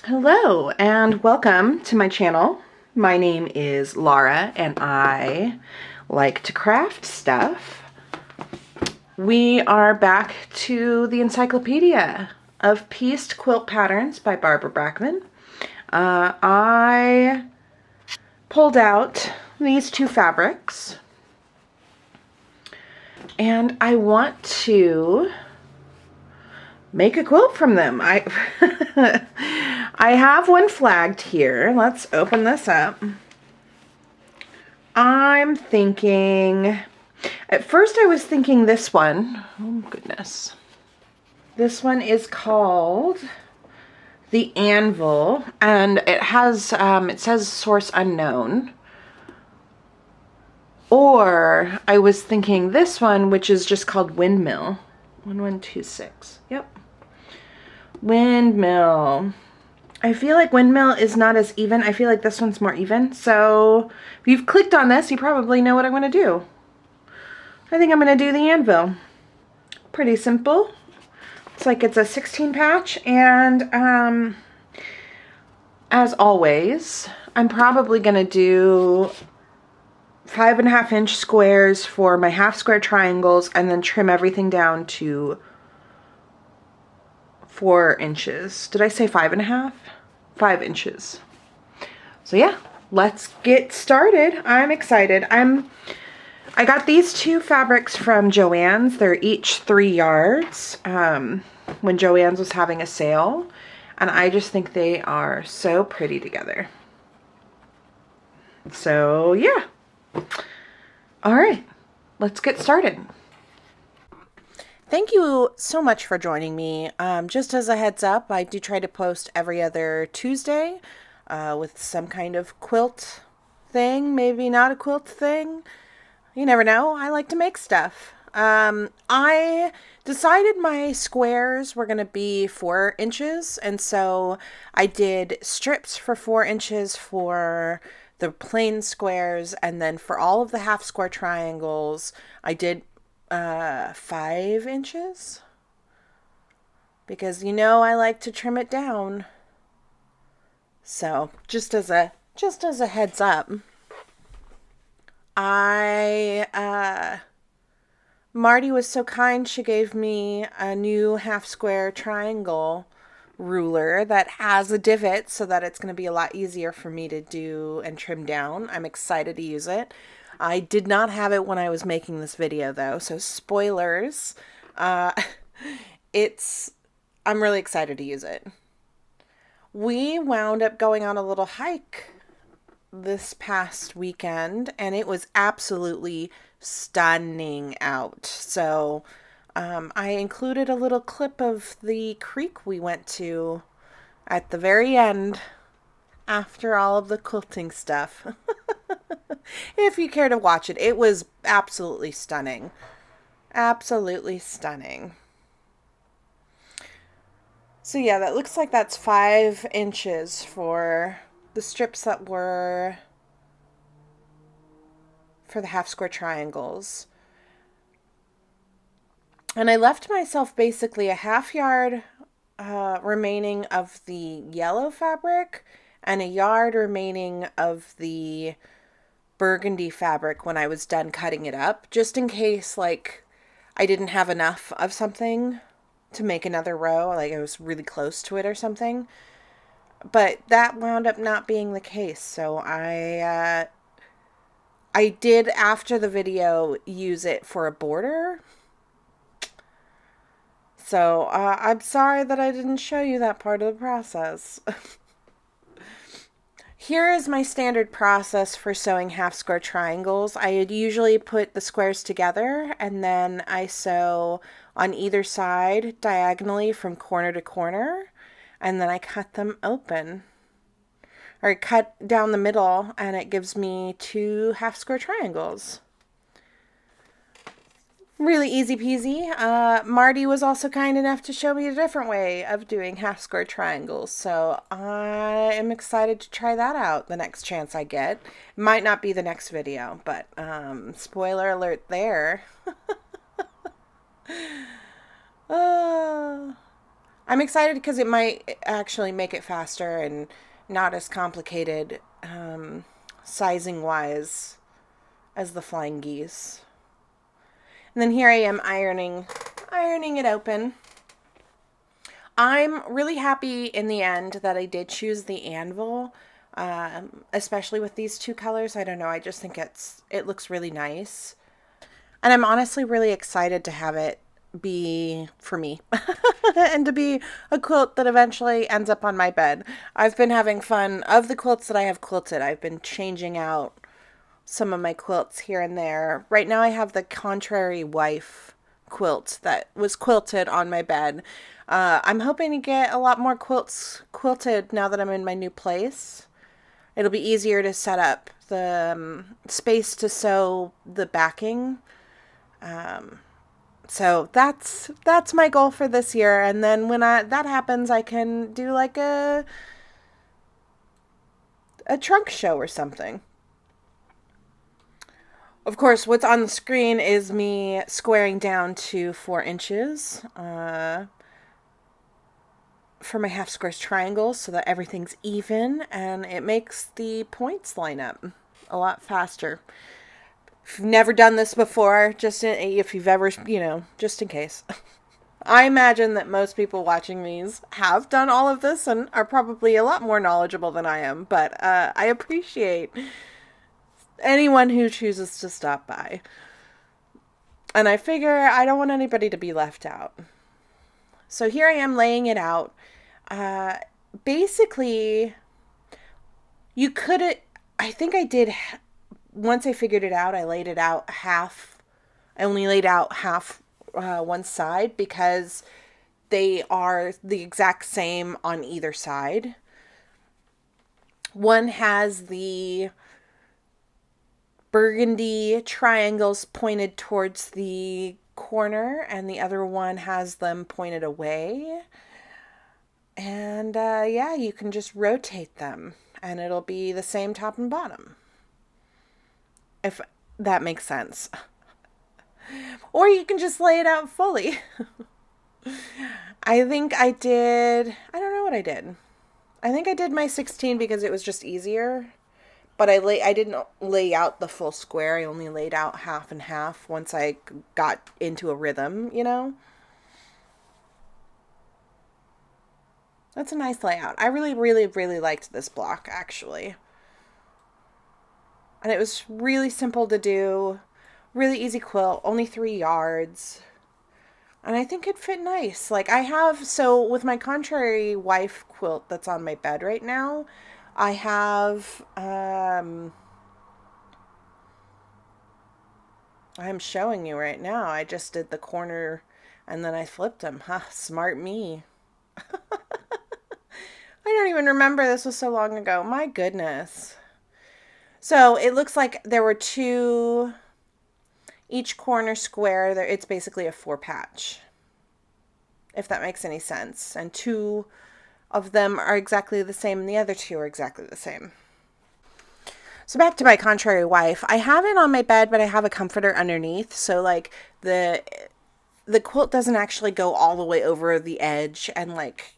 Hello and welcome to my channel. My name is Laura and I like to craft stuff. We are back to the Encyclopedia of Pieced Quilt Patterns by Barbara Brackman. I pulled out these two fabrics and I want to make a quilt from them. I have one flagged here. Let's open this up. I'm thinking, at first I was thinking this one. Oh goodness. This one is called the Anvil and it has, it says source unknown. Or I was thinking this one, which is just called Windmill. 1126. Yep. Windmill. I feel like Windmill is not as even. I feel like this one's more even. So if you've clicked on this, you probably know what I'm going to do. I think I'm going to do the Anvil. Pretty simple. It's like it's a 16 patch. And as always, I'm probably going to do 5.5 inch squares for my half square triangles and then trim everything down to 4 inches. Did I say 5.5? 5 inches. So yeah, let's get started. I'm excited. I got these two fabrics from Joann's. They're each 3 yards when Joann's was having a sale. And I just think they are so pretty together. So yeah. All right, let's get started. Thank you so much for joining me. Just as a heads up, I do try to post every other Tuesday with some kind of quilt thing, maybe not a quilt thing. You never know. I like to make stuff. I decided my squares were going to be 4 inches, and so I did strips for 4 inches for the plain squares, and then for all of the half square triangles, I did 5 inches because you know I like to trim it down. So just as a heads up, Mardi was so kind, she gave me a new half square triangle ruler that has a divot so that it's going to be a lot easier for me to do and trim down. I'm excited to use it. I did not have it when I was making this video though, so spoilers. I'm really excited to use it. We wound up going on a little hike this past weekend and it was absolutely stunning out. So I included a little clip of the creek we went to at the very end after all of the quilting stuff. If you care to watch it, it was absolutely stunning. Absolutely stunning. So yeah, that looks like that's 5 inches for the strips that were for the half square triangles. And I left myself basically a half yard remaining of the yellow fabric and a yard remaining of the burgundy fabric when I was done cutting it up, just in case like I didn't have enough of something to make another row, like I was really close to it or something. But that wound up not being the case, so I did, after the video, use it for a border. So I'm sorry that I didn't show you that part of the process. Here is my standard process for sewing half square triangles. I usually put the squares together and then I sew on either side diagonally from corner to corner, and then I cut them open. Or cut down the middle and it gives me 2 half square triangles. Really easy peasy. Mardi was also kind enough to show me a different way of doing half square triangles, so I am excited to try that out the next chance I get. Might not be the next video, but spoiler alert there. I'm excited because it might actually make it faster and not as complicated sizing wise as the flying geese. And then here I am ironing it open. I'm really happy in the end that I did choose the Anvil, especially with these two colors. I don't know, I just think it looks really nice. And I'm honestly really excited to have it be for me and to be a quilt that eventually ends up on my bed. I've been having fun. Of the quilts that I have quilted, I've been changing out some of my quilts here and there. Right now I have the Contrary Wife quilt that was quilted on my bed. I'm hoping to get a lot more quilts quilted now that I'm in my new place. It'll be easier to set up the space to sew the backing. So that's my goal for this year. And then when that happens, I can do like a trunk show or something. Of course, what's on the screen is me squaring down to 4 inches for my half squares triangles so that everything's even and it makes the points line up a lot faster. If you've never done this before, if you've ever, just in case. I imagine that most people watching these have done all of this and are probably a lot more knowledgeable than I am, but I appreciate anyone who chooses to stop by. And I figure I don't want anybody to be left out. So here I am laying it out. Basically, you could, I think I did, once I figured it out, I laid it out half. I only laid out half one side because they are the exact same on either side. One has the burgundy triangles pointed towards the corner and the other one has them pointed away. And yeah, you can just rotate them and it'll be the same top and bottom. If that makes sense. Or you can just lay it out fully. I think I don't know what I did. I think I did my 16 because it was just easier. But I didn't lay out the full square. I only laid out half and half once I got into a rhythm, That's a nice layout. I really, really, really liked this block, actually. And it was really simple to do. Really easy quilt. Only 3 yards. And I think it fit nice. Like so with my Contrary Wife quilt that's on my bed right now, I have, I'm showing you right now. I just did the corner and then I flipped them. Smart me. I don't even remember, this was so long ago. My goodness. So it looks like there were each corner square, it's basically a 4-patch, if that makes any sense. And 2 of them are exactly the same and the other 2 are exactly the same. So back to my Contrary Wife. I have it on my bed, but I have a comforter underneath. So like the quilt doesn't actually go all the way over the edge and like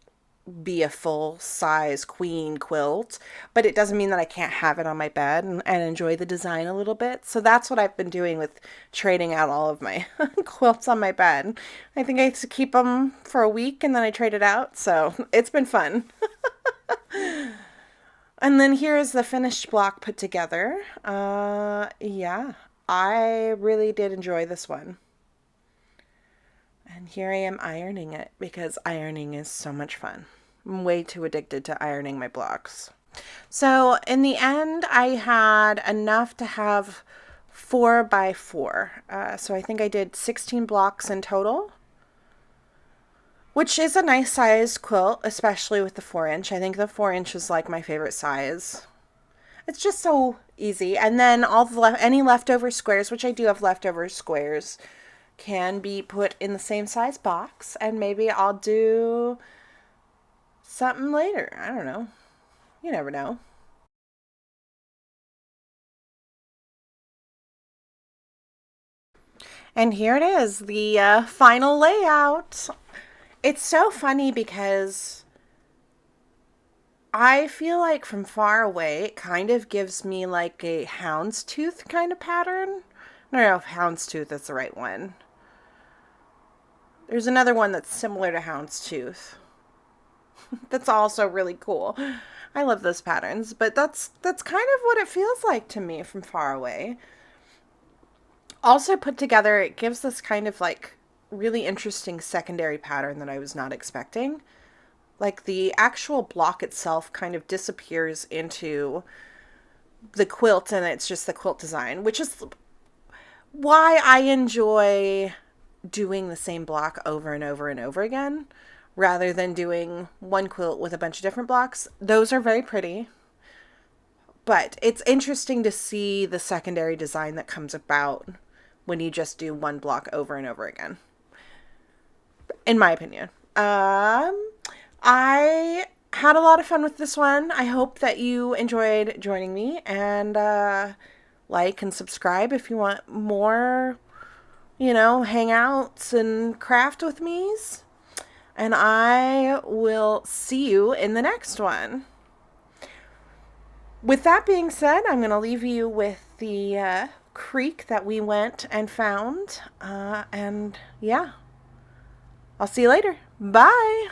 be a full size queen quilt, but it doesn't mean that I can't have it on my bed and enjoy the design a little bit. So that's what I've been doing with trading out all of my quilts on my bed. I think I used to keep them for a week and then I trade it out. So it's been fun. And then here is the finished block put together. Yeah, I really did enjoy this one. And here I am ironing it because ironing is so much fun. I'm way too addicted to ironing my blocks. So in the end, I had enough to have 4 by 4. So I think I did 16 blocks in total, which is a nice size quilt, especially with the 4-inch. I think the 4-inch is like my favorite size. It's just so easy. And then any leftover squares, which I do have leftover squares, can be put in the same size box, and maybe I'll do something later. I don't know. You never know. And here it is, the final layout. It's so funny because I feel like from far away, it kind of gives me like a houndstooth kind of pattern. I don't know if houndstooth is the right one. There's another one that's similar to houndstooth. That's also really cool. I love those patterns, but that's kind of what it feels like to me from far away. Also put together, it gives this kind of like really interesting secondary pattern that I was not expecting. Like the actual block itself kind of disappears into the quilt and it's just the quilt design, which is why I enjoy doing the same block over and over and over again rather than doing one quilt with a bunch of different blocks. Those are very pretty, but it's interesting to see the secondary design that comes about when you just do one block over and over again, in my opinion. I had a lot of fun with this one. I hope that you enjoyed joining me, and like and subscribe if you want more, hangouts and craft with me's. And I will see you in the next one. With that being said, I'm going to leave you with the creek that we went and found. And yeah, I'll see you later. Bye.